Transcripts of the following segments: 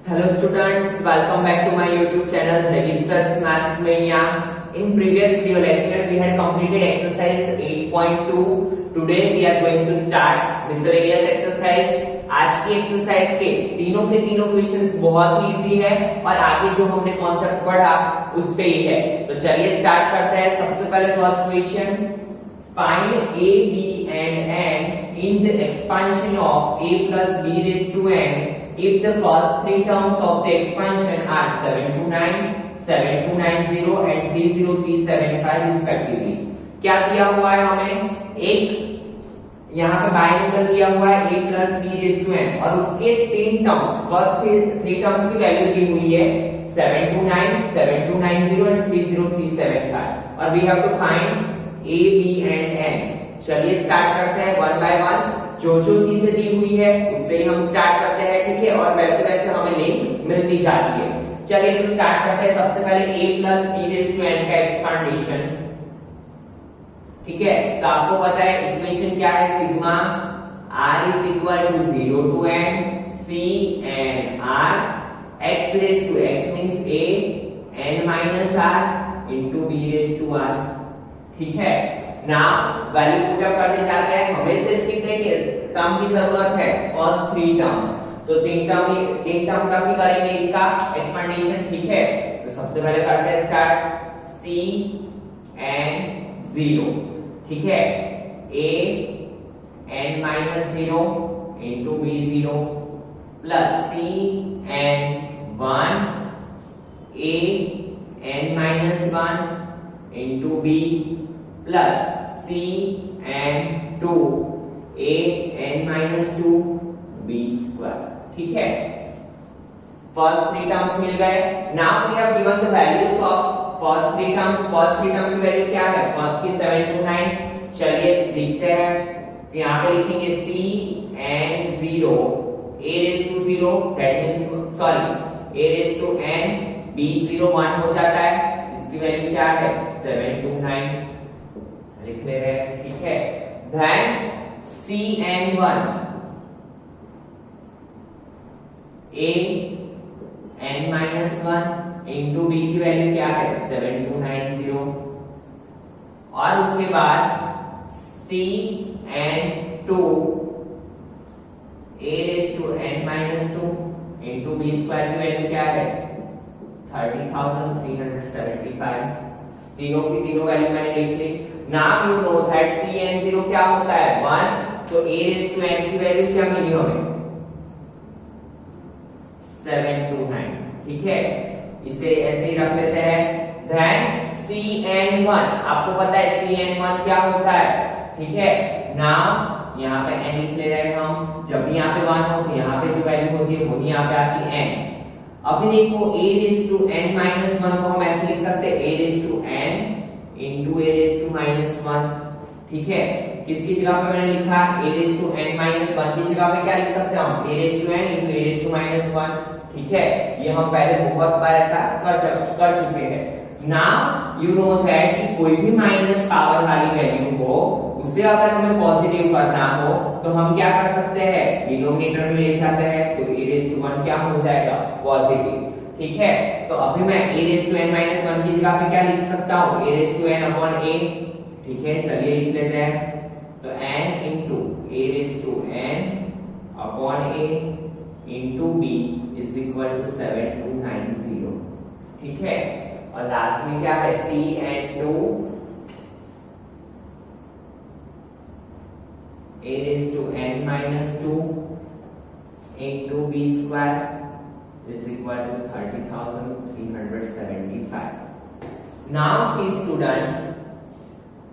Hello students, welcome back to my YouTube channel Jaideep Sir's Maths Mania. In previous video lecture we had completed exercise 8.2. Today we are going to start miscellaneous exercise. आज की exercise के तीनों questions बहुत ही easy है और आगे जो हमने कॉन्सेप्ट पढ़ा उस पे ही है। तो चलिए स्टार्ट करते हैं। सबसे पहले first question, find a, b and n in the expansion of a plus b raised to n if the first three terms of the expansion are 729, 7290 and 30375 respectively। क्या दिया हुआ है हमें? एक यहाँ पे बाइनोमियल दिया हुआ है a plus b raised to n और उसके तीन टर्म्स, फर्स्ट थ्री टर्म्स की वैल्यू दी हुई है 729, 7290 and 30375 और we have to find a, b and n। चलिए स्टार्ट करते हैं वन बाय वन। जो चीजें दी हुई है उससे ही हम स्टार्ट करते हैं, ठीक है, और वैसे वैसे हमें लिंक मिलती जाती है। चलिए तो स्टार्ट करते हैं। सबसे पहले a plus b raised to n का एक्सपांडेशन, ठीक है। तो आपको पता है इक्वेशन क्या है, sigma r is equal to 0 to n c n r x raised to x means a n minus r into b raised to r, ठीक है ना। वैल्यू पुट अप करने जाते हैं, हमें सिर्फ कितने टर्म की जरूरत है? First three terms. तो तीन टर्म तक ही करेंगे इसका एक्सपांडेशन, ठीक है। तो सबसे पहले करते हैं स्टार्ट, c n 0, ठीक है, a n minus 0 into b 0 plus c n 1 a n minus 1 into b plus c n 2 a n minus 2 b square, ठीक है। फर्स्ट थ्री टर्म्स मिल गए। Now we have given the values of first three terms. First three term की value क्या है? First की 729। चलिए लिखते हैं। तो यहाँ पे लिखेंगे c n 0 a raised to 0 that means sorry a raised to n b 0 1 हो जाता है। इसकी वैल्यू क्या है? 729 लिख ले रहे हैं, ठीक है। Then c n 1 a n minus 1 into b की वैल्यू क्या है? 7290 और उसके बाद c n 2 a raised to n minus 2 into b square की वैल्यू क्या है? 30,375। तीनों की तीनों वैल्यू मैंने लिख ली। Now you know that c n 0 क्या होता है? 1। तो a raised to n की वैल्यू क्या मिली हमें? 729, ठीक है। इसे ऐसे ही रख लेते हैं। देन cn1, आपको पता है cn1 क्या होता है, ठीक है। नाउ यहाँ पे n लिख ले रहे हैं हम। जब भी यहाँ पे 1 हो तो यहाँ पे जो वैल्यू होती है वही यहाँ पे आती है n। अभी देखो a raised to n minus 1 को हम ऐसे लिख सकते हैं a raised to n into a raised to minus 1, ठीक है। किसकी जगह पे मैंने लिखा a raised to n minus 1 की जगह पे क्या लिख सकते हैं हम? a raised to n into a raised to minus 1, ठीक है। ये हम पहले बहुत बार ऐसा कर चुके हैं। नाउ यू नो दैट कि कोई भी माइनस पावर वाली वैल्यू हो उसे अगर हमें पॉजिटिव करना हो तो हम क्या कर सकते हैं? डिनोमिनेटर में ले जाते हैं। तो a raised to 1 क्या हो जाएगा? पॉजिटिव, ठीक है। तो अभी मैं a raised to n minus 1 की जगह पे क्या लिख सकता हूँ? a raised to n upon a, ठीक है। चलिए लिख लेते हैं। तो n into a raised to n upon a into b is equal to 7290, ठीक है। और लास्ट में क्या है? c n 2 a raised to n minus 2 into b square is equal to 30,375। Now see student,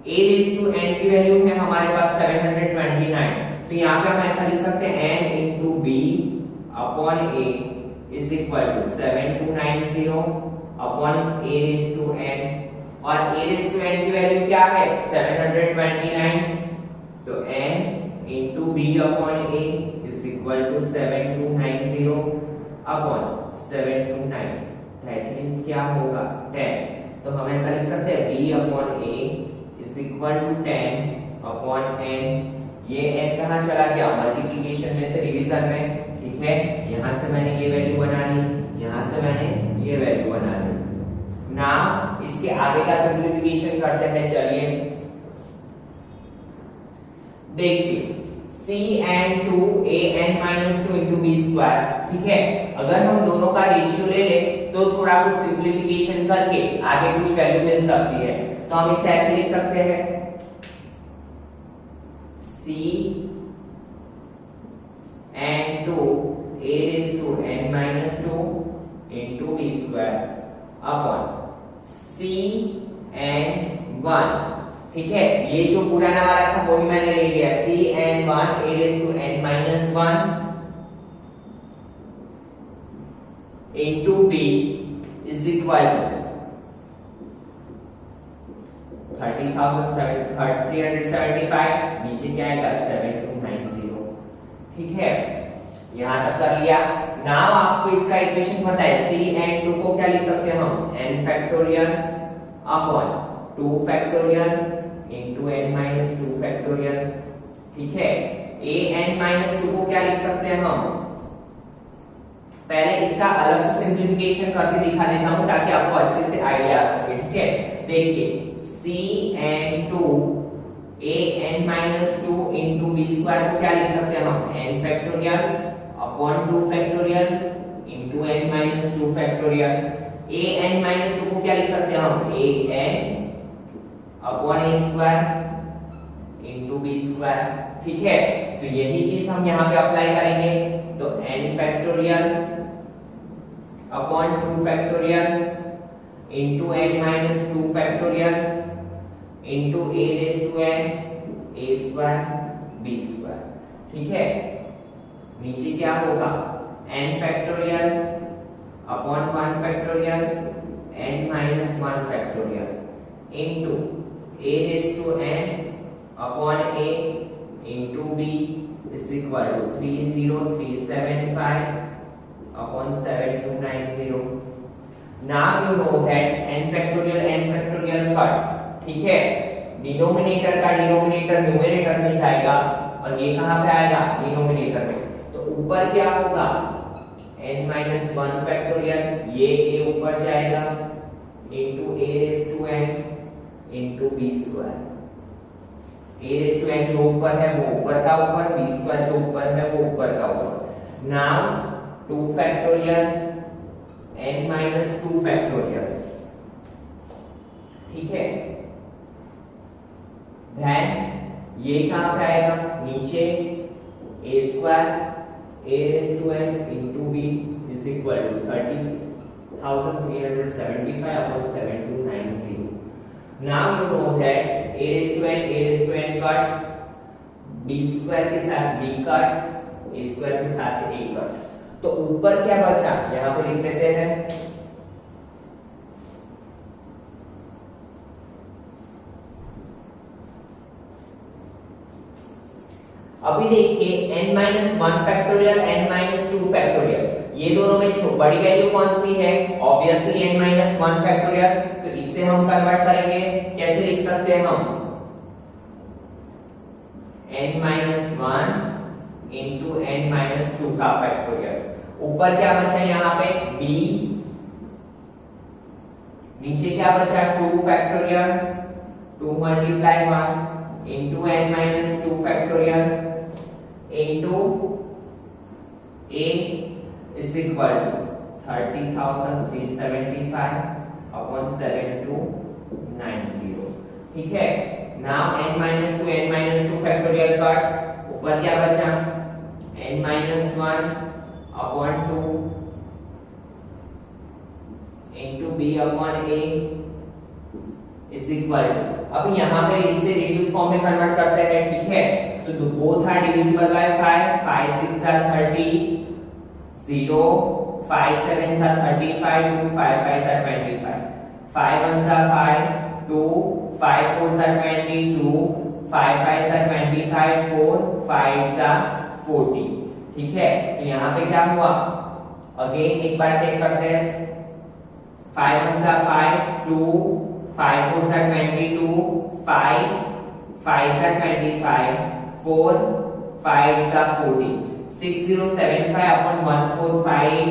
a raised to n की value है हमारे पास 729। तो यहाँ पे हम ऐसा लिख सकते हैं n into b upon a is equal to 7290 upon a raised to n और a raised to n की वैल्यू क्या है? 729। तो n into b upon a is equal to 7290 upon 729, that means क्या होगा? 10। तो हम ऐसा लिख सकते हैं b upon a is equal to 10 upon n। ये n कहाँ चला गया? मल्टीप्लिकेशन में से डिवीजन में, ठीक है। यहाँ से मैंने ये वैल्यू बना ली से मैंने ये वैल्यू बना दी। नाउ इसके आगे का सिंप्लीफिकेशन करते हैं। चलिए देखिए cn2 an-2 into b square, ठीक है। अगर हम दोनों का रेशियो ले ले तो थोड़ा कुछ सिंप्लीफिकेशन करके आगे कुछ वैल्यू मिल सकती है। तो हम इसे ऐसे लिख सकते हैं cn2 a-n-2 into b square upon cn1, ठीक है। ये जो पुराना वाला था वो भी मैंने ले लिया, cn1 a-n-1 into b is equal to 375, नीचे क्या आएगा 7290, ठीक है। यहां तक कर लिया। नाउ आपको इसका इक्वेशन पता है, cn2 को क्या लिख सकते हैं हम, n factorial upon 2 factorial into n-2 factorial, ठीक है। an-2 को क्या लिख सकते हैं हम, पहले इसका अलग से सिंप्लीफिकेशन करके दिखा देता हूं ताकि आपको अच्छे से आइडिया आ सके, ठीक है। देखिए cn2 an-2 into b square को क्या लिख सकते हैं हम, n factorial upon 2 factorial into n-2 factorial. an-2 को क्या लिख सकते हैं हम, an upon a square into b square, ठीक है। तो यही चीज हम यहाँ पे अप्लाई करेंगे। तो n factorial upon 2 factorial into n-2 factorial into a square b square, ठीक है। नीचे क्या होगा, n factorial upon 1 factorial n-1 factorial into a upon a into b is equal to 30375 upon 7290. Now you know that n factorial cut, ठीक है। Denominator का denominator numerator में जाएगा और ये कहां पे आएगा, डिनोमिनेटर में। तो ऊपर क्या होगा, n-1 फैक्टोरियल, ये a ऊपर जाएगा into a into b square. a जो ऊपर है वो ऊपर का ऊपर, b स्क्वायर जो ऊपर है वो ऊपर का ऊपर। नाउ 2 फैक्टोरियल n-2 फैक्टोरियल, ठीक है। देन ये कहां पे आएगा, नीचे a square a into b is equal to 30,375 upon 7290. Now you know that a cut, b square के साथ b कट, a स्क्वायर के साथ a कट। तो ऊपर क्या बचा, यहां पे लिख देते हैं अभी देखिए n-1 फैक्टोरियल n-2 फैक्टोरियल, ये दोनों में बड़ी वैल्यू कौन सी है, ऑब्वियसली n-1 फैक्टोरियल। तो इसे हम कन्वर्ट करेंगे, कैसे लिख सकते हैं हम, n-1 into n-2 का फैक्टोरियल। ऊपर क्या बचा यहाँ पे b, नीचे क्या बचा 2 factorial, 2 multiply 1 into n-2 factorial into a is equal to 30,375 upon 7290, ठीक है। नाउ n-2 फैक्टोरियल कट, ऊपर क्या बचा n-1 upon 2 into b upon a is equal to, अब यहाँ पे इसे रिड्यूस फॉर्म में कन्वर्ट करते हैं, ठीक है। तो both are divisible by 5, 5 6 are 30, 0 5 7 are 35, 2 5 5 are 25, 5 1s are 5, 2 5 4s are 22, 5 5s are 25, 4 5s are 40, ठीक है। तो यहाँ पे क्या हुआ, अगेन एक बार चेक करते हैं, 5 1s are 5, 2 5 4s are 22, 5 5s are 25, 4 5s are 40, 6075 upon 145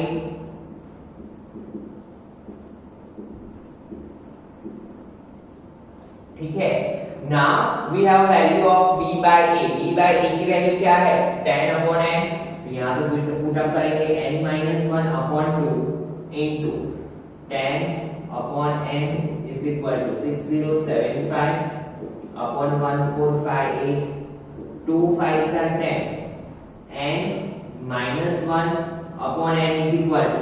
ठीक है। Now we have value of b by a, b by a की वैल्यू क्या है 10 अपॉन n, तो यहां पे पुट अप करेंगे n minus 1 upon 2 into 10 upon n is equal to 6075 upon 1458, 2 5 are 10, n minus 1 upon n is equal to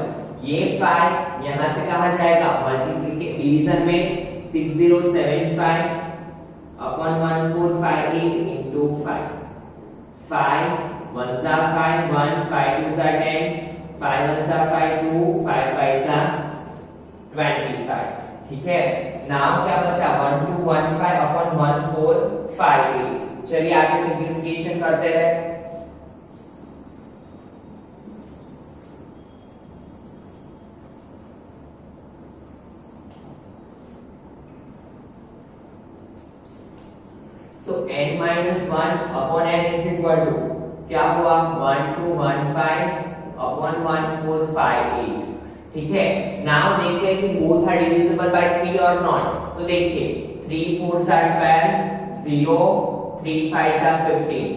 ये 5 यहां से कहा जाएगा मल्टीप्लिकेशन डिवीजन में 6075 upon 1458 into 5, 5 1s are 5, 1 5 2s are 10, 5 1s are 5 2, 5 5s are 25, ठीक है। Now क्या बचा 1215 upon 1458, चलिए आगे सिंपलीफिकेशन करते हैं। So n minus 1 upon n is equal to क्या हुआ 1215 upon 1458, ठीक है। नाउ देखते हैं कि बोथ आर डिविजिबल बाय 3 और नॉट, तो देखिए 3 4s are 12, 0 3 5s are 15,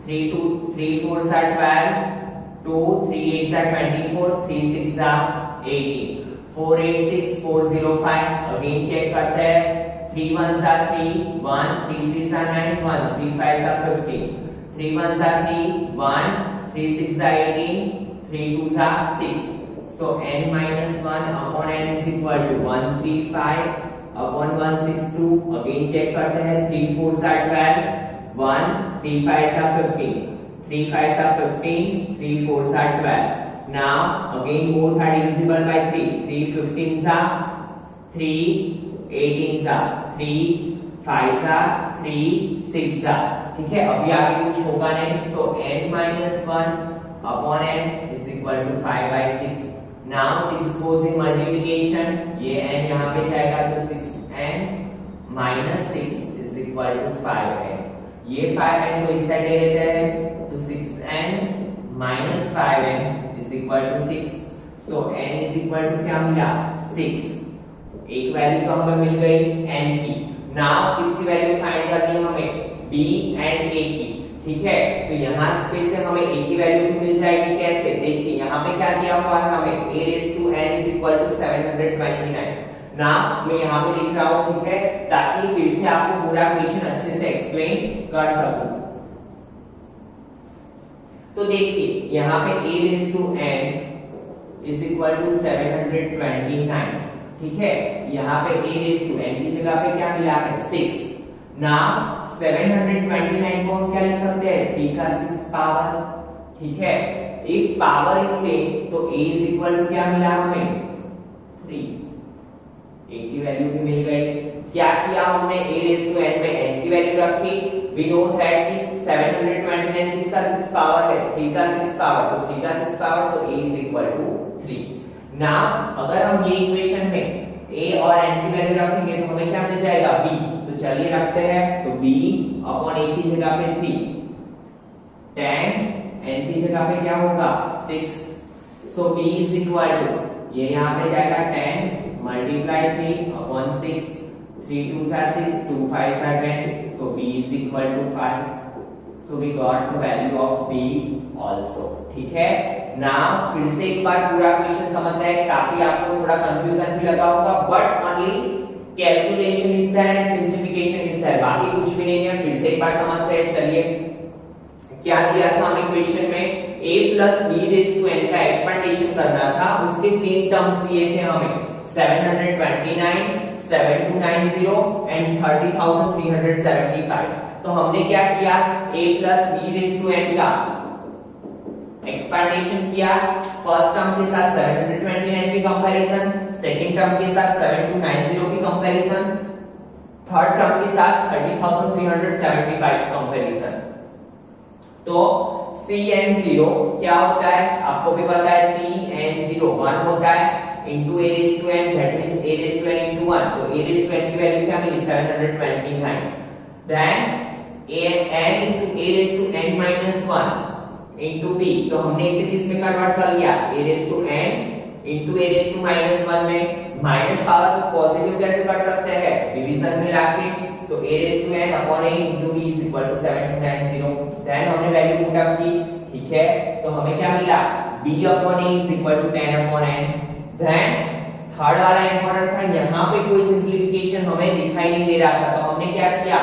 3 4s are 12, 2 3 8s are 24, 3 6s are 18, 4 8 6 4 0 5, again check करते हैं 3 1s are 3, 1 3 3s are 9, 1 3 5s are 15, 3 1s are 3, 1 3 6s are 18, 3 2s are 6, so n minus 1 upon n is equal to 135 upon 162, again check करते हैं 3 4s are 12, 1 3 5s are 15, 3 5s are 15, 3 4s are 12, now again both are divisible by 3, 3 15s are 3 18s are 3 5s are 3 6s are, ठीक है। अभी आगे कुछ होगा नहीं, so n minus 1 upon n is equal to 5 by 6, now 6 goes in multiplication, ये n यहाँ पे जाएगा तो 6n minus 6 is equal to 5n, ये 5n को इस साइड ले लेते हैं तो 6n minus 5n is equal to 6, so n is equal to क्या मिला 6, एक वैल्यू तो हमें मिल गई n की। नाउ किसकी वैल्यू फाइंड करनी है हमें b एंड a की, ठीक है। तो यहाँ पे से हमें a की वैल्यू भी मिल जाएगी, कैसे देखिए यहाँ पे क्या दिया हुआ है हमें a raised to n is equal to 729, ना मैं यहाँ पे लिख रहा हूँ, ठीक है, ताकि फिर से आपको पूरा क्वेश्चन अच्छे से एक्सप्लेन कर सकूं। तो देखिए यहाँ पे a raised to n is equal to 729, ठीक है। यहाँ पे a raised to n की जगह पे क्या मिला है 6, नाउ 729 को हम क्या लिख सकते हैं 3 का 6 पावर, ठीक है। इफ पावर इज सेम तो a इज इक्वल टू क्या मिला हमें 3, a की वैल्यू भी मिल गई। क्या किया हमने a raised to n में n की वैल्यू रखी, वी नो दैट कि 729 किसका 6 पावर है 3 का 6 पावर, तो 3 का 6 पावर तो a is equal to 3। Now अगर हम ये इक्वेशन में a और n की वैल्यू रखेंगे तो हमें क्या मिल जाएगा b, तो चलिए रखते हैं, तो b अपॉन a की जगह पे 3, 10 n की जगह पे क्या होगा 6, सो b इज इक्वल टू ये यहाँ पे जाएगा 10 multiply 3 upon 6, 3 2s are 6, 2 5s are 10, so b is equal to 5, so we got the value of b also, ठीक है। नाउ फिर से एक बार पूरा क्वेश्चन समझते हैं, काफी आपको थोड़ा कंफ्यूजन भी लगा होगा, but only calculation is there and simplification is there, बाकी कुछ भी नहीं है। फिर से एक बार समझते हैं, चलिए क्या दिया था हमें क्वेश्चन में a plus b raised to n का एक्सपेंडेशन करना था, उसके तीन टर्म्स दिए थे हमें 729, 7290 एंड 30375। तो हमने क्या किया a plus b raised to n का एक्सपेंडेशन किया, फर्स्ट टर्म के साथ 729 की कंपैरिजन, सेकंड टर्म के साथ 7290 की कंपैरिजन, थर्ड टर्म के साथ 30375 कंपैरिजन। तो cn0 क्या होता है आपको भी पता है, cn0 1 होता है into a raised to n, that means a raised to n into 1, तो a raised to n की वैल्यू क्या मिली 729, then n into a raised to n minus 1 into b, तो हमने इसे किस में कन्वर्ट कर लिया a raised to n into a raised to minus 1 में। माइनस पावर को पॉजिटिव कैसे कर सकते हैं डिवीजन में लाके, तो a raise to n upon a into b is equal to 7290। Then हमने वैल्यू पुट अप की, ठीक है, तो हमें क्या मिला, b upon a is equal to 10 upon n। Then third वाला इंपॉर्टेंट था, यहाँ पे कोई सिंपलीफिकेशन हमें दिखाई नहीं दे रहा था, तो हमने क्या किया,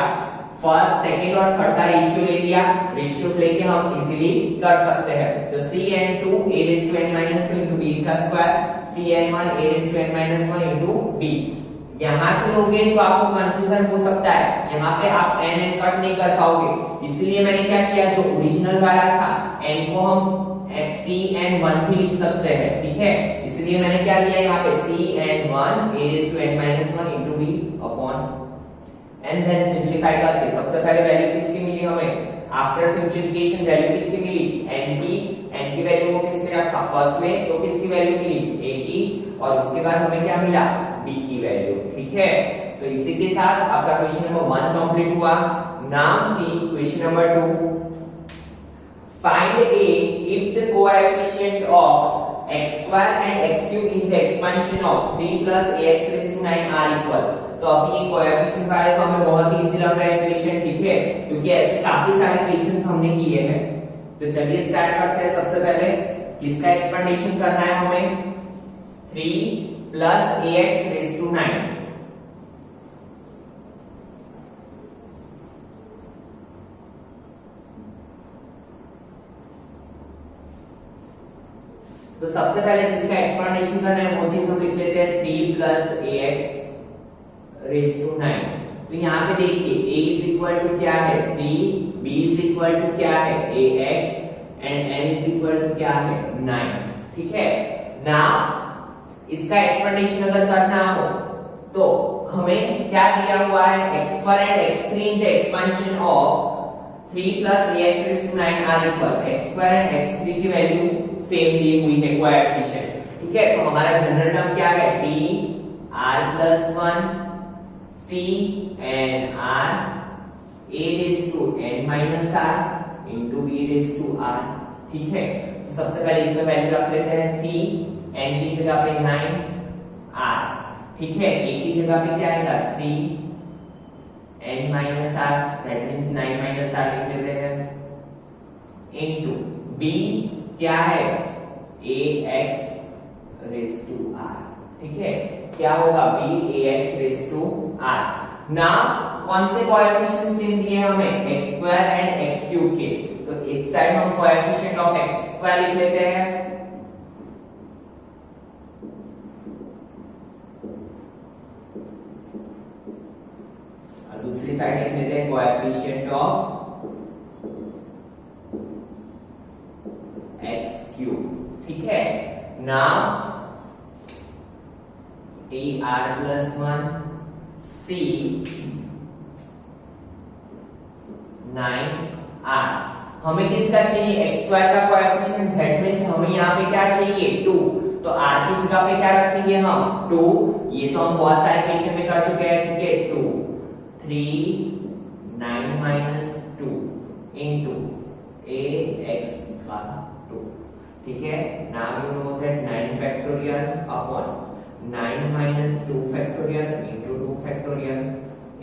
फर्स्ट सेकंड और थर्ड का रेशियो ले लिया, रेशियो लेके हम इजीली कर सकते हैं। तो cn2 a raised to n minus 2 into b का square, cn1 a raised to n minus 1 into b। यहां से लोगे तो आपको कंफ्यूजन हो सकता है, यहाँ पे आप n n कट नहीं कर पाओगे, इसलिए मैंने क्या किया, जो ओरिजिनल वाला था n को हम cn1 भी लिख सकते हैं, ठीक है, इसलिए मैंने क्या लिया यहाँ पे cn1 a raised to n minus 1 into b upon and then simplify करके सबसे पहले वैल्यू किसकी मिली हमें, आफ्टर सिंपलीफिकेशन वैल्यू किसकी मिली, n की वैल्यू को किसमें रखा, फर्स्ट में, तो किसकी वैल्यू मिली, a की, और उसके बाद हमें क्या मिला, b की वैल्यू, ठीक है। तो इसी के साथ आपका क्वेश्चन नंबर 1 कंप्लीट हुआ। Now see question number 2, find a if the coefficient of x square and x cube in the expansion of 3 plus ax raised to 9 are equal। तो अभी ये कोएफिशिएंट वाले तो हमें बहुत ही इजी लग रहा है इक्वेशन, ठीक है, क्योंकि ऐसे काफी सारे क्वेश्चंस हमने किए हैं। तो चलिए स्टार्ट करते हैं। सबसे पहले किसका एक्सपेंडेशन करना है हमें, 3 plus ax raised to 9। तो सबसे पहले जिसका एक्सपेंडेशन करना है वो चीज हम लिख लेते हैं 3 plus ax raised to 9। तो यहाँ पे देखिए a is equal to क्या है 3, b is equal to क्या है ax and n is equal to क्या है 9, ठीक है। नाउ इसका एक्सपेंडेशन अगर करना हो तो हमें क्या दिया हुआ है, x2 and x3 in the expansion of 3 plus ax raised to 9 are equal। x2 and x3 की वैल्यू सेम दी हुई है कोएफिशिएंट, ठीक है। तो हमारा जनरल टर्म क्या है, t r plus 1 c and r a raised to n minus r into b raised to r, ठीक है। तो सबसे पहले इसमें वैल्यू रख लेते हैं, c n की जगह पे 9 r, ठीक है, a की जगह पे क्या आएगा 3 n minus r, that means 9 minus r लिख लेते हैं, into b क्या है ax raised to r, ठीक है, क्या होगा b ax raised to r। Now कौन से कोएफिशिएंट्स दिए हमें, x2 एंड x3 के, तो एक साइड हम कोएफिशिएंट ऑफ x2 लिख लेते हैं, और दूसरी साइड लिख लेते हैं कोएफिशिएंट ऑफ x3, ठीक है। Now ar plus 1 c 9r, हमें किसका चाहिए, x स्क्वायर का कोएफिशिएंट, दैट मींस हमें यहाँ पे क्या चाहिए 2, तो r की जगह पे क्या रखेंगे हम 2, ये तो हम बहुत सारे क्वेश्चन में कर चुके हैं, ठीक है। 2 3 9 minus 2 into ax का 2, ठीक है। Now you know that 9 factorial upon 9 minus 2 factorial into 2 factorial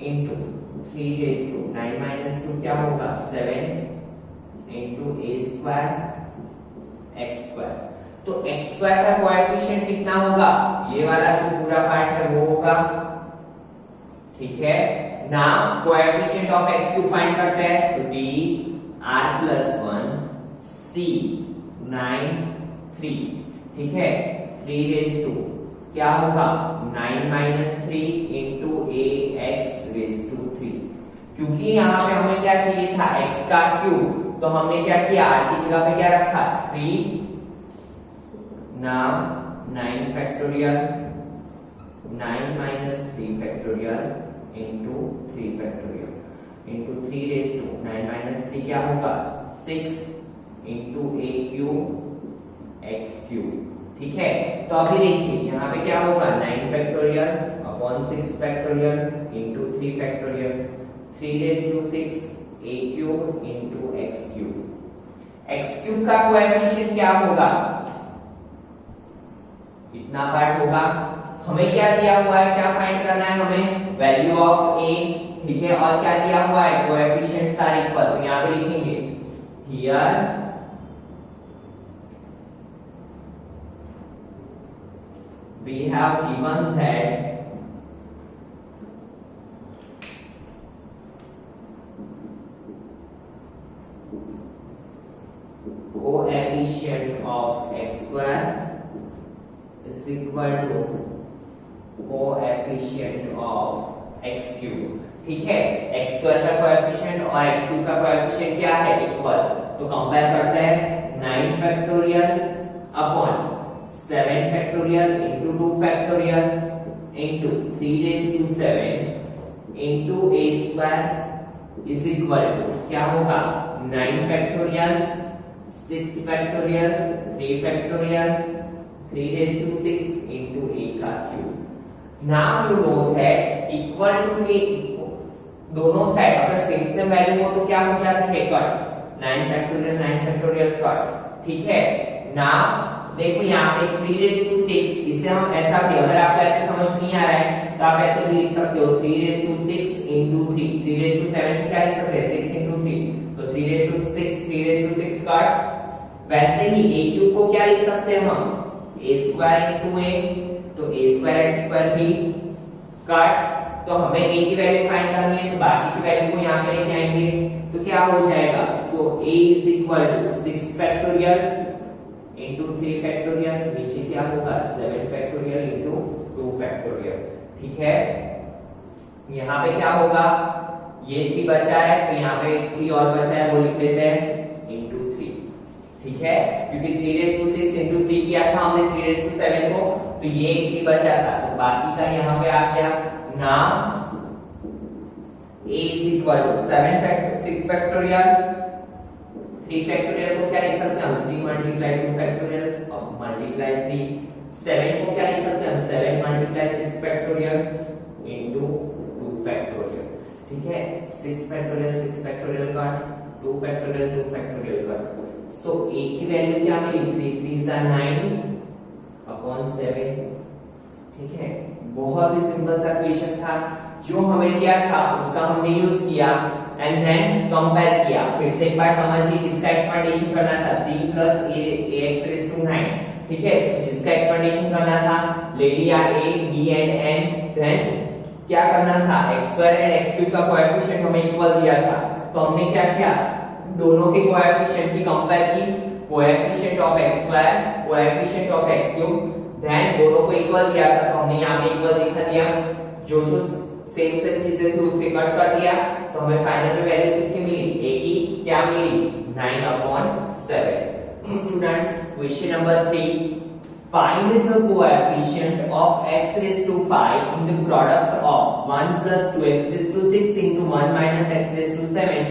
into 3 raised to 9 minus 2 क्या होगा 7 into a square x square। तो x square का कोएफिशिएंट कितना होगा, ये वाला जो पूरा पार्ट है वो होगा, ठीक है। Now coefficient of x3 find करते हैं, तो d r plus 1 c 9 3, ठीक है, 3 raised to क्या होगा 9 minus 3 into ax raised to 3। क्योंकि यहाँ पे हमें क्या चाहिए था x का क्यूब, तो हमने क्या किया r की जगह पे क्या रखा 3, now 9 factorial 9 minus 3 factorial into 3 factorial into 3 raised to 9 minus 3 क्या होगा 6 into a cube x cube, ठीक है। तो अभी देखिए यहाँ पे क्या होगा 9 factorial upon 6 factorial into 3 factorial 3 raise to 6 a cube into x cube. x cube का कोएफिशिएंट क्या होगा, इतना पार्ट होगा। हमें क्या दिया हुआ है, क्या फाइंड करना है हमें, वैल्यू ऑफ a, ठीक है, और क्या दिया हुआ है, कोएफिशिएंट्स आर इक्वल, तो यहाँ पे लिखेंगे here we have given that coefficient of x square is equal to coefficient of x cube। ठीक है, x स्क्वायर का कोएफिशिएंट और x क्यूब का कोएफिशिएंट क्या है, इक्वल। तो कंपेयर करते हैं 9 factorial upon 7 factorial into 2 factorial into 3 raised to 7 into a square is equal to क्या होगा, 9 factorial 6 factorial 3 factorial 3 raised to 6 into a का क्यूब। Now you know that equal to के दोनों साइड अगर सेम सेम वैल्यू हो तो क्या हो जाता है, कट। 9 फैक्टोरियल कट, ठीक है। नाउ देखो यहाँ पे 3 raised to 6, इसे हम ऐसा भी, अगर आपको ऐसे समझ नहीं आ रहा है तो आप ऐसे भी लिख सकते हो 3 raised to 6 into 3, 3 raised to 7 क्या लिख सकते हैं, 6 into 3, तो 3 raised to 6, 3 raised to 6 cut. वैसे ही a क्यूब को क्या लिख सकते हैं हम, a स्क्वायर into a, तो a स्क्वायर स्क्वायर भी कट। तो हमें a की वैल्यू फाइंड करनी है, तो बाकी की वैल्यू को यहाँ पे लेके आएंगे, तो क्या हो जाएगा, सो a is equal to 6 factorial into 3 factorial, नीचे क्या होगा 7 फैक्टोरियल into 2 फैक्टोरियल, ठीक है। यहाँ पे क्या होगा, ये 3 बचा है तो यहाँ पे 3 और बचा है, वो लिख लेते हैं into 3, ठीक है, क्योंकि 3 raised to 6 into 3 किया था हमने 3 raised to 7 को, तो ये 3 बचा था, तो बाकी का यहाँ पे आ गया। Now a is equal to 6 factorial 3 factorial को क्या लिख सकते हैं हम, 3 मल्टीप्लाई 2 फैक्टोरियल और मल्टीप्लाई 3। 7 को क्या लिख सकते हैं हम, 7 मल्टीप्लाई 6 फैक्टोरियल इनटू 2 फैक्टोरियल, ठीक है। 6 फैक्टोरियल का 2 फैक्टोरियल का, सो a की वैल्यू क्या मिली, 3 3 9 अपॉन 7, ठीक है। बहुत ही सिंपल सा क्वेश्चन था, जो हमें दिया था उसका हमने यूज किया एंड देन कंपेयर किया। फिर से एक बार समझिए, किसका एक्सपेंडेशन करना था, 3 प्लस ax raised to 9, ठीक है। जिसका एक्सपेंडेशन करना था, ले लिया a b and n, then क्या करना था, x square and x cube का कोएफिशिएंट हमें इक्वल दिया था, तो हमने क्या किया, दोनों के कोएफिशिएंट की कंपेयर की, coefficient of x square coefficient of x cube, then दोनों को इक्वल दिया था, तो हमने यहाँ पे इक्वल दिखा दिया, जो जो सेम चीजें थी उससे कट कर दिया, तो हमें फाइनल में वैल्यू किसकी मिली, a की क्या मिली, 9/7। Student question number 3, find the coefficient of x raised to 5 in the product of 1 plus 2x raised to 6 into 1 minus x raised to 7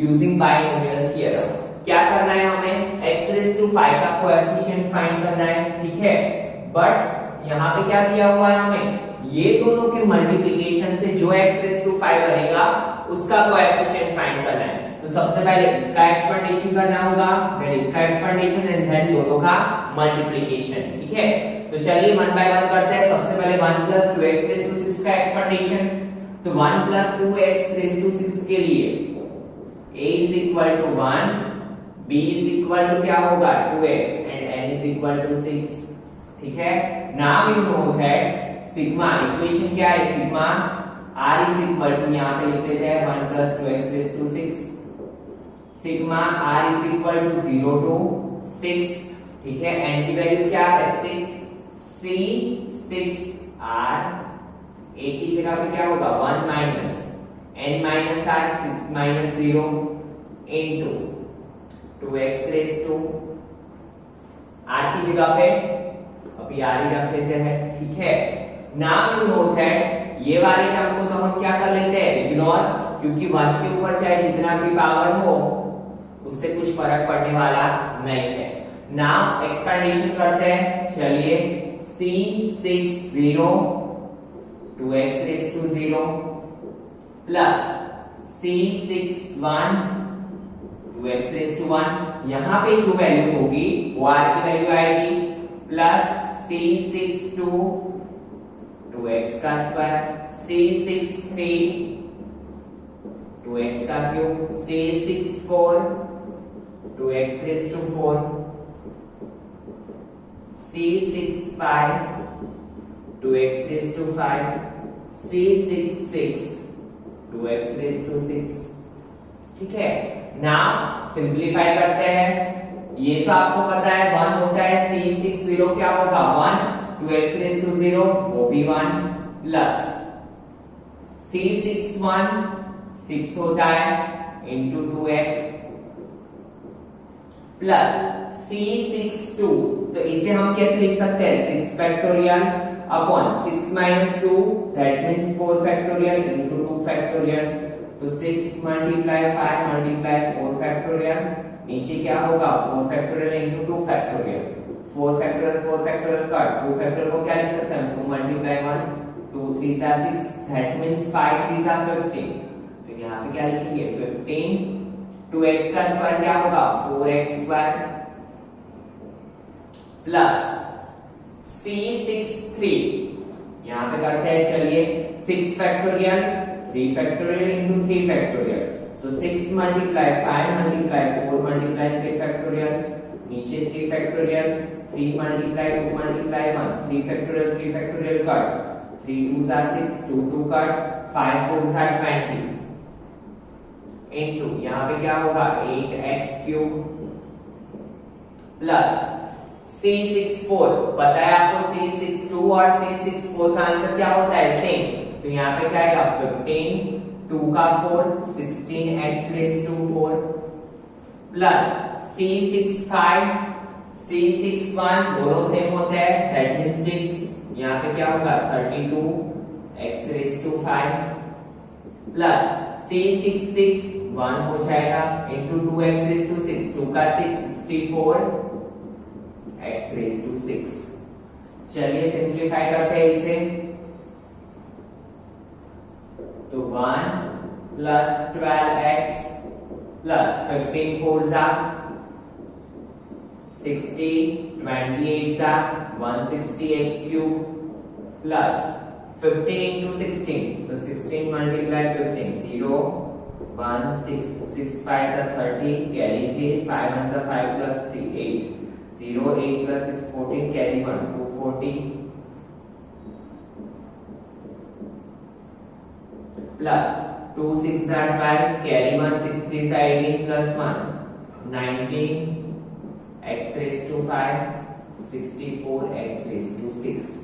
using binomial theorem। क्या करना है हमें, x raised to 5 का coefficient find करना है, ठीक है। But यहाँ पे क्या दिया हुआ है हमें, ये दोनों के मल्टीप्लिकेशन से जो x raised to 5 बनेगा उसका कोएफिशिएंट फाइंड करना है। तो सबसे पहले इसका एक्सपेंडेशन करना होगा, फिर इसका एक्सपेंडेशन एंड देन दोनों का मल्टीप्लिकेशन, ठीक है। तो चलिए 1 बाय 1 करते हैं। सबसे पहले 1 plus 2x raised to 6 का एक्सपेंडेशन, तो 1 plus 2x raised to 6 के लिए a is equal to 1, b is equal to क्या होगा 2x and n is equal to 6, ठीक है। Now you know that sigma, equation क्या है, sigma r is equal to, यहाँ पे लिख देते हैं 1 plus 2x raised to 6, sigma r is equal to 0 to 6, ठीक है। n की वैल्यू क्या है 6, c 6r, a की जगह पे क्या होगा 1 minus n minus r 6 minus 0 into 2x raised to, r की जगह पे अभी r ही रख लेते हैं, ठीक है। नाउ यू नो दैट ये वाले टर्म को तो हम क्या कर लेते हैं, इग्नोर, क्योंकि 1 के ऊपर चाहे जितना भी पावर हो उससे कुछ फर्क पड़ने वाला नहीं है। नाउ एक्सपेंडेशन करते हैं, चलिए c 6 0 2x raised to 0 plus c 6 1 2x raised to 1, यहाँ पे जो वैल्यू होगी वो r की वैल्यू आएगी, प्लस c 6 2 2x का स्क्वायर, c 6 3 2x का cube, C6 4, 2x raised to 4, C6 5, 2x raised to 5, C6 6, 2x raised to 6। ठीक है, नाउ सिंप्लीफाई करते हैं। ये तो आपको पता है 1 होता है, C6 0 क्या होगा 1, 2x raised to 0 वो भी 1 प्लस C6 1 6 होता है इंटू 2x प्लस C6 2, तो इसे हम कैसे लिख सकते हैं 6 factorial upon 6 minus 2 that means 4 factorial into 2 factorial, तो 6 मल्टीप्लाई 5 मल्टीप्लाई 4 फैक्टोरियल, नीचे क्या होगा 4 factorial into 2 factorial, 4 factorial cut, 2 factorial को क्या लिख सकते हैं 2 मल्टीप्लाई 1, 2 3 सा 6 दैट मींस 5 3 सा 15, तो यहाँ पे क्या लिखेंगे 15, 2x का स्क्वायर क्या होगा 4x स्क्वायर प्लस C6 3, यहाँ पे करते हैं चलिए 6 फैक्टोरियल 3 फैक्टोरियल इंटू 3 फैक्टोरियल, तो 6 मल्टीप्लाई 5 मल्टीप्लाई 4 मल्टीप्लाई 3 फैक्टोरियल, नीचे 3 factorial, 3 multiply 2 multiply 1 3 factorial cut, 3 2 सा 6 2 2 कट, 5 4 सा 20 इनटू यहाँ पे क्या होगा 8x क्यूब प्लस C6 4, पता है आपको C6 2 और C6 4 का आंसर क्या होता है सेम, तो यहाँ पे क्या आएगा 15, 2 का 4 16x raised to 4 plus C6 5, C6 1 दोनों सेम होते हैं दैट मींस 6, यहाँ पे क्या होगा 32x raised to 5 plus C6 6 1 हो जाएगा इंटू 2x raised to 6, 2 का 6 64 x raised to 6। चलिए सिंप्लीफाई करते हैं इसे, तो 1 प्लस 12x प्लस 15 4 जा 60, 28 जा 160x क्यूब प्लस 15 into 16, तो 16 मल्टीप्लाई 15 0 1 6 6 5 जा 30 कैरी 3 5 1 जा 5 plus 3 8 0 8 plus 6 14 carry 1 240 plus 2 6 that 12 carry 1 6 3 is 18 plus 1 19 x raised to 5 64 x raised to 6।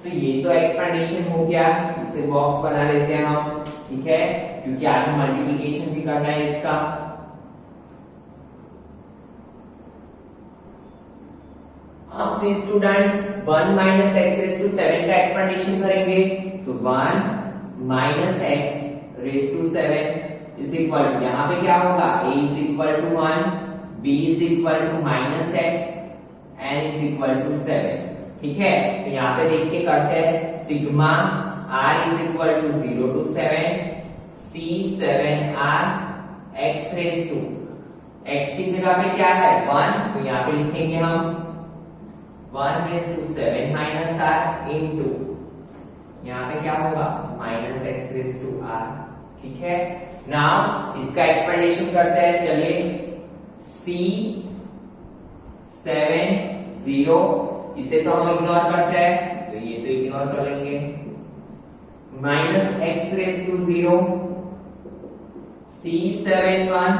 तो ये तो एक्सपेंडेशन हो गया, इसे बॉक्स बना लेते हैं हम, ठीक है, क्योंकि आगे मल्टीप्लिकेशन भी करना है इसका। अब see student 1 minus X raise to 7 का एक्सपेंडेशन करेंगे, तो 1 minus X raise to 7 is equal to, यहाँ पे क्या होगा a is equal to 1, b is equal to minus X, n is equal to 7। ठीक है, तो यहाँ पे देखिए करते हैं sigma r is equal to 0 to 7 c 7r x raise to, x की जगह पे क्या है 1, तो यहाँ पे लिखेंगे हम 1 raise to 7 minus r into यहाँ पे क्या होगा minus x raise to r। ठीक है, नाउ इसका एक्सपेंडेशन करते हैं, चलिए c 7 0, इसे तो हम इग्नोर करते हैं, तो ये तो इग्नोर कर लेंगे, minus X raise to 0 c7 1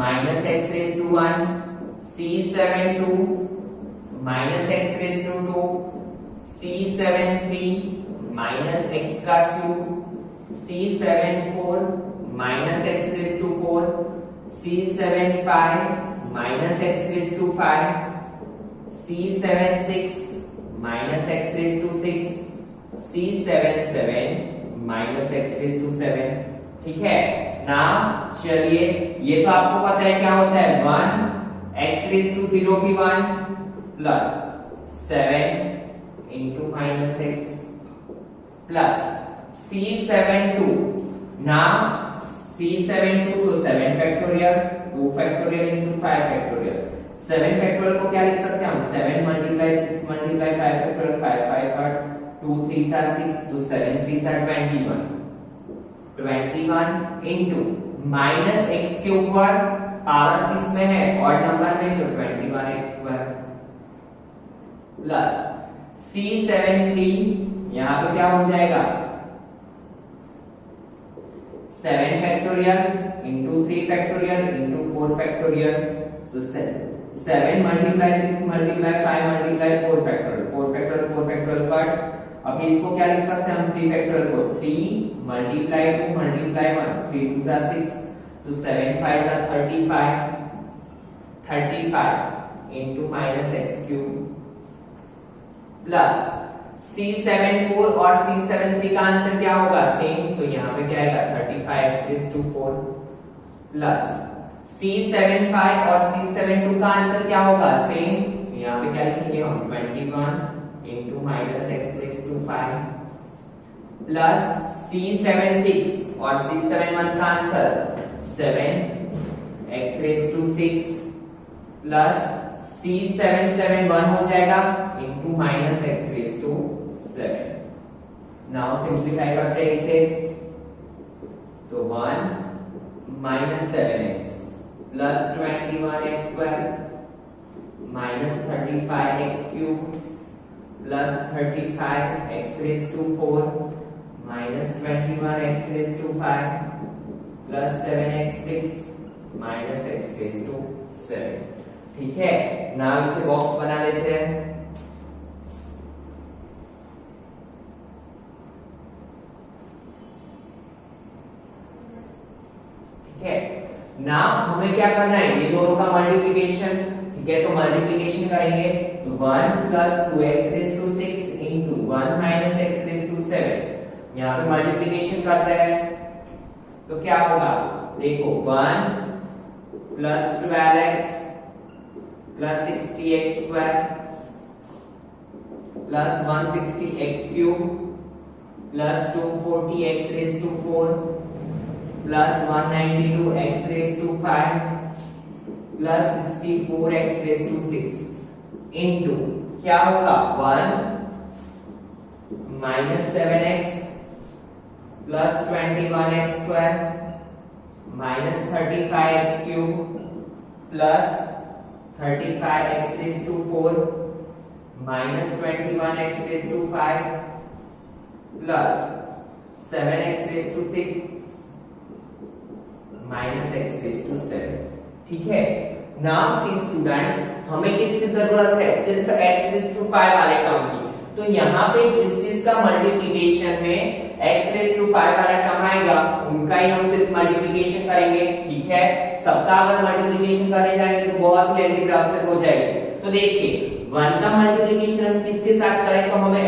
minus X raise to 1 c7 2 minus X raise to 2 c7 3 minus X का cube c7 4 minus X raise to 4 c7 5 minus X raise to 5 c7 6 minus X raise to 6 c7 7 minus X raise to 7। ठीक है, now चलिए ये तो आपको पता है क्या होता है 1 एक्स रेज टू 0 भी 1 plus 7 into minus x plus c7 2, now c7 2 तो 7 factorial 2 factorial into 5 factorial, 7 factorial को क्या लिख सकते हैं हम 7 मल्टीप्लाई 6 मल्टीप्लाई 5 फैक्टोरियल 5 5 का 2 3 सा 6, तो 7 3 सा 21 21 इंटू माइनस एक्स के ऊपर पावर किसमें है ऑड नंबर में, तो 21x² प्लस C73 यहां पे क्या हो जाएगा 7 factorial into 3 factorial into 4 factorial, तो 7 multiply 6 multiply 5 multiply 4 factorial 4 factorial cut. अभी इसको क्या लिख सकते हैं हम 3 फैक्टोरियल को 3 मल्टीप्लाई 2 मल्टीप्लाई 1 3 2 जा 6, तो 7 5 जा 35 into minus x cube plus C74 और C73 का आंसर क्या होगा सेम, तो यहाँ पे क्या आएगा 35x⁴ प्लस C75 और C72 का आंसर क्या होगा सेम, यहाँ पे क्या लिखेंगे हम 21 into minus x⁵ plus C76 और C71 का आंसर 7x⁵ प्लस C771 हो जाएगा into minus x⁵ now simplify करते हैं इसे, तो 1 minus 7x plus 21x² minus 35x³ plus 35x⁴ minus 21x⁵ plus 7x6 minus x⁵ ठीक है। नाउ इसे बॉक्स बना देते हैं, ठीक है। नाउ हमें क्या करना है, ये दोनों का मल्टीप्लिकेशन, ठीक है, तो मल्टीप्लिकेशन करेंगे तो 1 plus 2x⁶ into 1 minus x⁵, यहाँ पे मल्टीप्लिकेशन करते हैं तो क्या होगा, देखो 1 plus 12x plus 60x² plus 160x³ plus 240x⁴ plus 192x⁵ plus 64x⁶ into क्या होगा 1 minus 7x plus 21x² minus 35x³ plus 35x⁴ minus 21x⁵ plus 7x⁶ minus x⁵, ठीक है। नाउ सी स्टूडेंट, हमें किसकी जरूरत है, सिर्फ x⁵ वाले टर्म की, तो यहाँ पे जिस चीज का मल्टीप्लिकेशन में x⁵ वाला टर्म आएगा उनका ही हम सिर्फ मल्टीप्लिकेशन करेंगे, ठीक है। सबका अगर मल्टीप्लिकेशन करने जाएंगे तो बहुत ही लेंथी प्रोसेस हो जाएगी। तो देखिए 1 का मल्टीप्लिकेशन हम किसके साथ करें तो हमें x⁵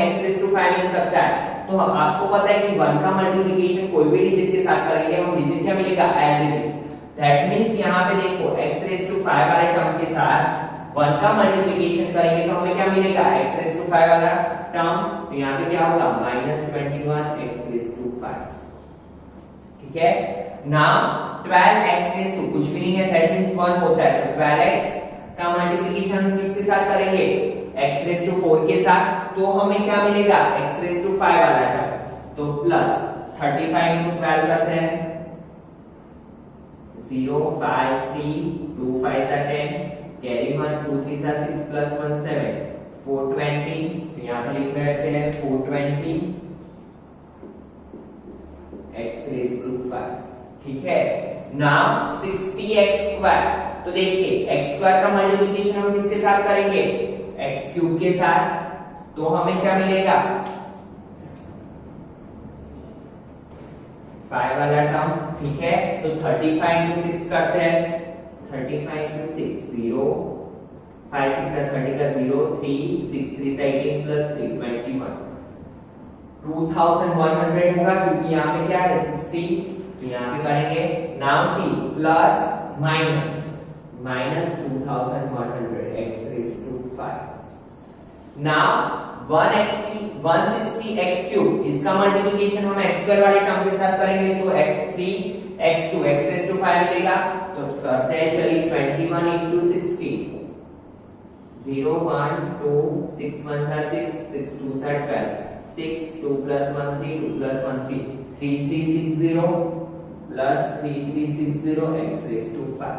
मिल सकता है, तो आपको पता है कि 1 का मल्टीप्लिकेशन कोई भी डिजिट के साथ करेंगे हम डिजिट क्या मिलेगा as it is, that means यहाँ पे देखो x⁵ वाले टर्म के साथ 1 का मल्टीप्लिकेशन करेंगे तो हमें क्या मिलेगा x⁵ वाला टर्म, तो यहाँ पे क्या होगा माइनस 21x⁵, ठीक है। नाउ 12x⁵ कुछ भी नहीं है, दैट मींस 1 होता है, तो 12x का मल्टीप्लिकेशन हम किसके साथ करेंगे x⁴ के साथ, तो हमें क्या मिलेगा x⁵ वाला टर्म, तो प्लस 35 इंटू 12 करते हैं 0 5 3 2 5 सा 10 कैरी 1 2 3 सा 6 प्लस 1 7 420, तो यहाँ पे लिख देते हैं 420 x⁵, ठीक है। नाउ 60x², तो देखिए x² का मल्टीप्लिकेशन हम किसके साथ करेंगे x³ के साथ, तो हमें क्या मिलेगा 5 वाला टर्म, ठीक है। तो 35 इंटू 6 करते हैं 35 इंटू 6 0 5 6 30 का 0 3 6 3 18 प्लस 3 21 2100 होगा, क्योंकि यहाँ पे क्या है 60, तो यहाँ पे करेंगे now see plus minus minus 2100 x⁵. Now 160x³ इसका मल्टीप्लिकेशन हम x² वाले टर्म के साथ करेंगे तो x3 x2 x⁵ मिलेगा, तो करते हैं चलिए 21 into 60 0 1 2 6 1 6 6 2 12 6 2 plus 1 3 2 plus 1 3 3360 plus 3360 x raise to 5।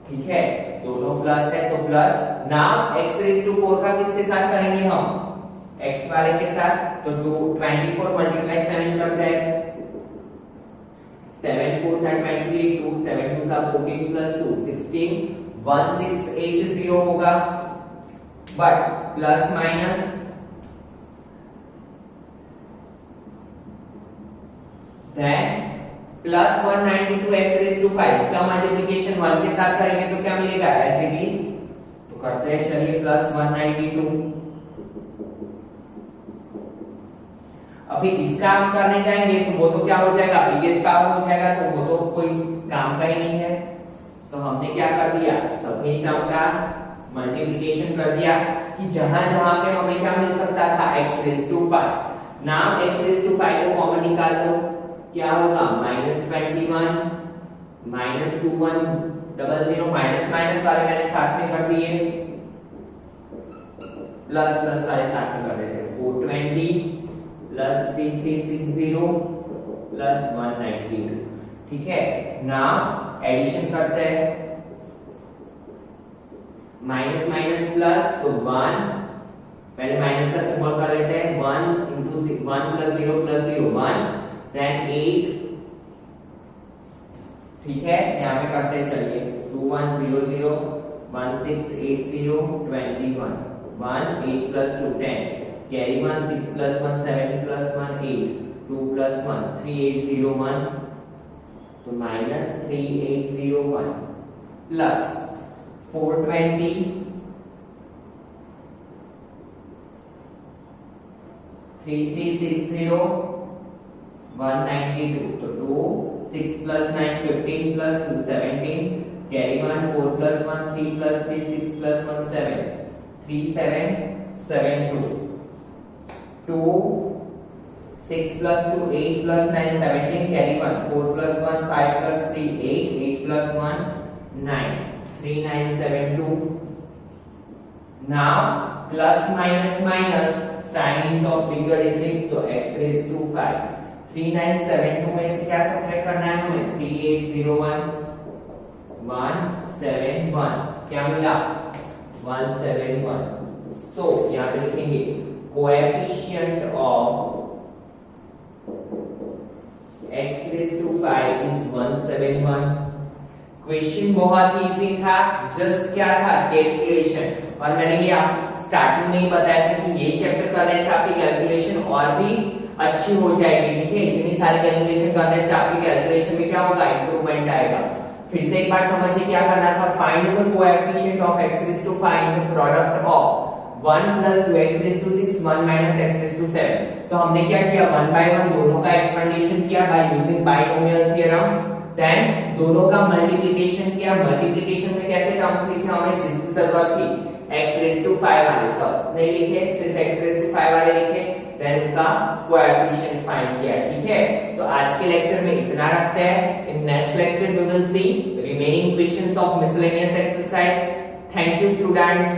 ठीक है, दोनों प्लस है तो plus. Now x raise to 4 का किसके साथ करेंगे हम? x वाले के साथ। तो 24 मल्टीप्लाई 7 करते हैं, 7 4 28, 2 7 2 14 प्लस 2 16, 1680 होगा। But plus minus then plus 192 x raise to 5, इसका मल्टीप्लिकेशन 1 के साथ करेंगे तो क्या मिलेगा? ऐसे 20। तो करते हैं, चलिए प्लस 192। अभी इसका हम करने जाएंगे तो वो तो क्या हो जाएगा? बिगेस्ट पावर हो जाएगा, तो वो तो कोई काम का ही नहीं है। तो हमने क्या कर दिया? सभी टर्म का मल्टीप्लिकेशन कर दिया कि जहां जहां पे हमें क्या मिल सकता था? x raise to 5। Now x raise to 5 को कॉमन निकाल दो, क्या होगा? -21 -2100, माइनस माइनस वाले मैंने साथ में कर दिए, प्लस प्लस वाले साथ में कर देते। 420 प्लस 3360 प्लस 192। ठीक है, नाउ एडिशन करते हैं, माइनस माइनस प्लस तो 1, पहले माइनस का सिंबल कर लेते हैं, 1 इंटू 1 प्लस 0 प्लस 0 1, देन 8। ठीक है, यहाँ पे करते हैं, चलिए 2100 1680 21 1 8 plus 2 10, carry 1 6 plus 1 7 plus 1 8 2 plus 1 3801, तो माइनस 3801 प्लस 420 3360 192, तो 2 6 plus 9 15 plus 2 17, carry 1 4 plus 1 3 plus 3 6 plus 1 7 3772, 2 6 plus 2 8 plus 9 17, carry 1 4 plus 1 5 plus 3 8 8 plus 1 9 3972. Now plus minus minus sign is of bigger digit, तो x raised to 5। 3972 में से क्या subtract करना है हमें? 3801 171, क्या मिला? 171। सो यहाँ पे लिखेंगे coefficient of x raised to 5 is 171। Question बहुत इजी था, जस्ट क्या था? कैलकुलेशन। और मैंने ये आप स्टार्टिंग में ही बताया था कि ये चैप्टर करने से आपकी कैलकुलेशन और भी अच्छी हो जाएगी। ठीक है, इतनी सारी कैलकुलेशन करने से आपकी कैलकुलेशन में क्या होगा? इंप्रूवमेंट आएगा। फिर से एक बार समझिए क्या करना था? Find the coefficient of x raised to 5 in the product of 1 plus 2x raised to 6 1 minus x raised to 7। तो हमने क्या किया? 1 by 1 दोनों का एक्सपेंडिशन किया by using binomial theorem. Then दोनों का मल्टीप्लिकेशन किया। मल्टीप्लिकेशन में कैसे टर्म्स लिखे हमने जिसकी जरूरत थी? x raised to 5 वाले सब नहीं लिखे, सिर्फ x raised to 5 वाले लिखे। देन उसका कोएफिशिएंट फाइंड किया। ठीक है, तो आज के लेक्चर में इतना रखते हैं। In next lecture we will see remaining questions of miscellaneous exercise. Thank you students.